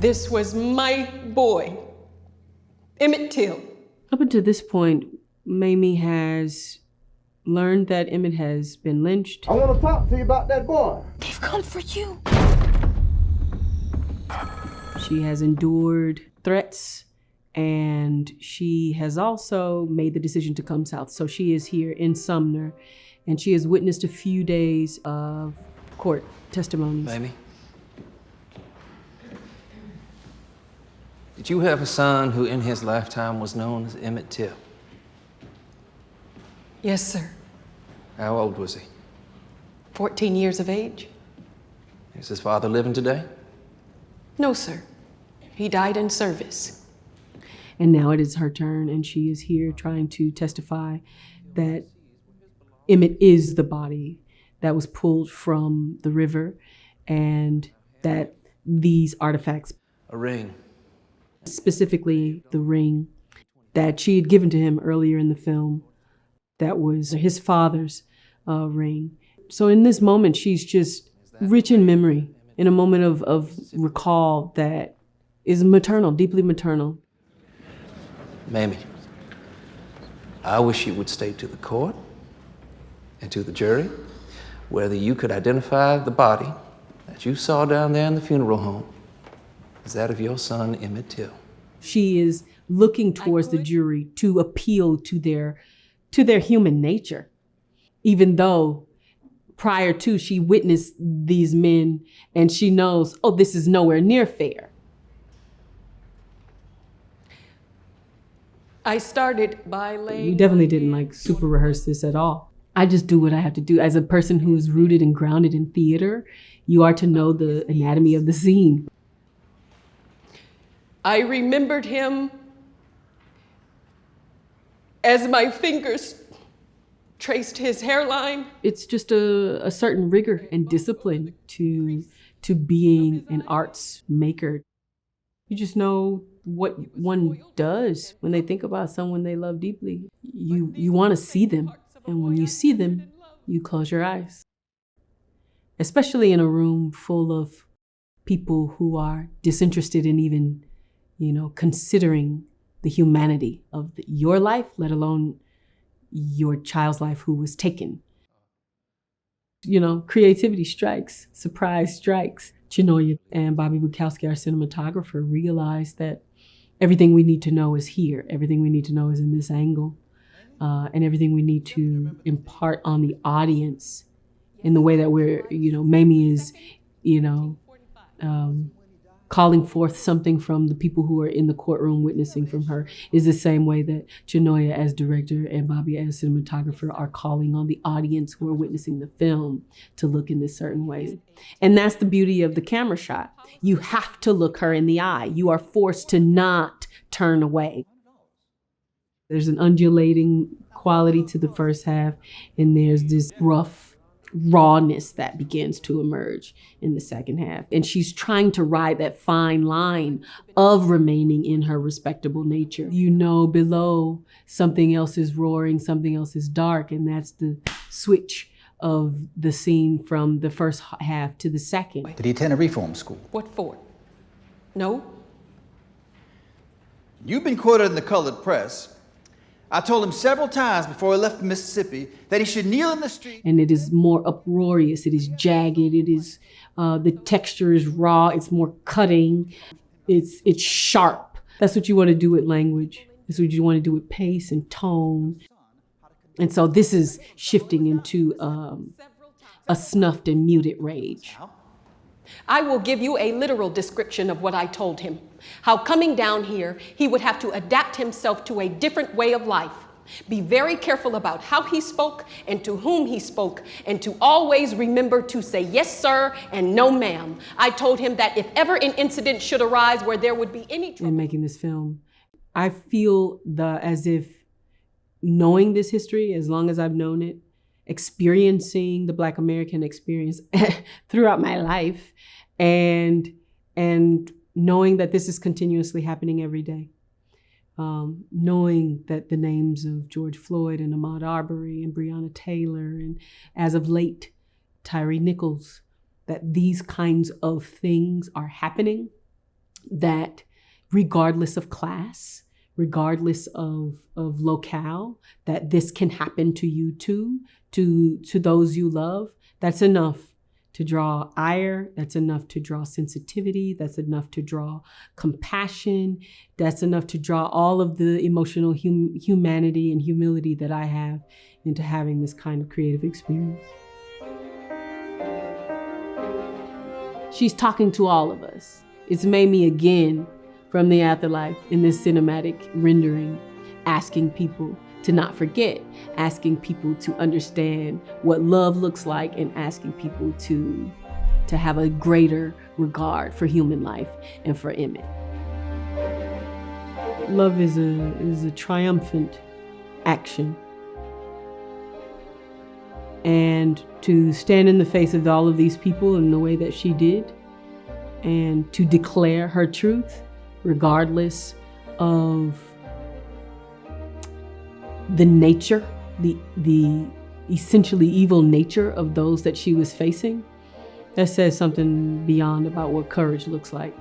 This was my boy, Emmett Till. Up until this point, Mamie has learned that Emmett has been lynched. I want to talk to you about that boy. They've come for you. She has endured threats, and she has also made the decision to come south. So she is here in Sumner, and she has witnessed a few days of court testimonies. Mamie, did you have a son who in his lifetime was known as Emmett Till? Yes, sir. How old was he? 14 years of age. Is his father living today? No, sir. He died in service. And now it is her turn, and she is here trying to testify that Emmett is the body that was pulled from the river, and that these artifacts, A ring. specifically the ring that she had given to him earlier in the film, that was his father's ring. So in this moment, she's just rich in memory, in a moment of recall that is maternal, deeply maternal. Mamie, I wish you would state to the court and to the jury whether you could identify the body that you saw down there in the funeral home as that of your son, Emmett Till. She is looking towards the jury to appeal to their human nature, even though prior to she witnessed these men and she knows, oh, this is nowhere near fair. I started by laying. We definitely didn't like super rehearse this at all. I just do what I have to do. As a person who is rooted and grounded in theater, you are to know the anatomy of the scene. I remembered him as my fingers traced his hairline. It's just a certain rigor and discipline to being an arts maker. You just know what one does when they think about someone they love deeply. You want to see them, and when you see them, you close your eyes. Especially in a room full of people who are disinterested in even, considering the humanity of your life, let alone your child's life who was taken. Creativity strikes, surprise strikes. Chenoya and Bobby Bukowski, our cinematographer, realized that everything we need to know is here. Everything we need to know is in this angle. And everything we need to impart on the audience in the way that Mamie is, calling forth something from the people who are in the courtroom witnessing from her, is the same way that Chenoya as director and Bobby as cinematographer are calling on the audience who are witnessing the film to look in this certain way. And that's the beauty of the camera shot. You have to look her in the eye. You are forced to not turn away. There's an undulating quality to the first half, and there's this rough rawness that begins to emerge in the second half. And she's trying to ride that fine line of remaining in her respectable nature. Below, something else is roaring, something else is dark, and that's the switch of the scene from the first half to the second. Did he attend a reform school? What for? No? You've been quoted in the colored press. I told him several times before he left Mississippi that he should kneel in the street. And it is more uproarious, it is jagged, it is, the texture is raw, it's more cutting, it's sharp. That's what you want to do with language. That's what you want to do with pace and tone. And so this is shifting into a snuffed and muted rage. I will give you a literal description of what I told him. How coming down here, he would have to adapt himself to a different way of life. Be very careful about how he spoke and to whom he spoke, and to always remember to say yes, sir, and no, ma'am. I told him that if ever an incident should arise where there would be any trouble. In making this film, I feel as if knowing this history, as long as I've known it, experiencing the Black American experience throughout my life, and knowing that this is continuously happening every day. Knowing that the names of George Floyd and Ahmaud Arbery and Breonna Taylor, and as of late, Tyree Nichols, that these kinds of things are happening that regardless of class, regardless of locale, that this can happen to you too, to those you love. That's enough to draw ire. That's enough to draw sensitivity. That's enough to draw compassion. That's enough to draw all of the emotional humanity and humility that I have into having this kind of creative experience. She's talking to all of us. It's Mamie again from the afterlife in this cinematic rendering, asking people to not forget, asking people to understand what love looks like, and asking people to have a greater regard for human life and for Emmett. Love is a triumphant action. And to stand in the face of all of these people in the way that she did, and to declare her truth, regardless of the nature, the essentially evil nature of those that she was facing, that says something beyond about what courage looks like.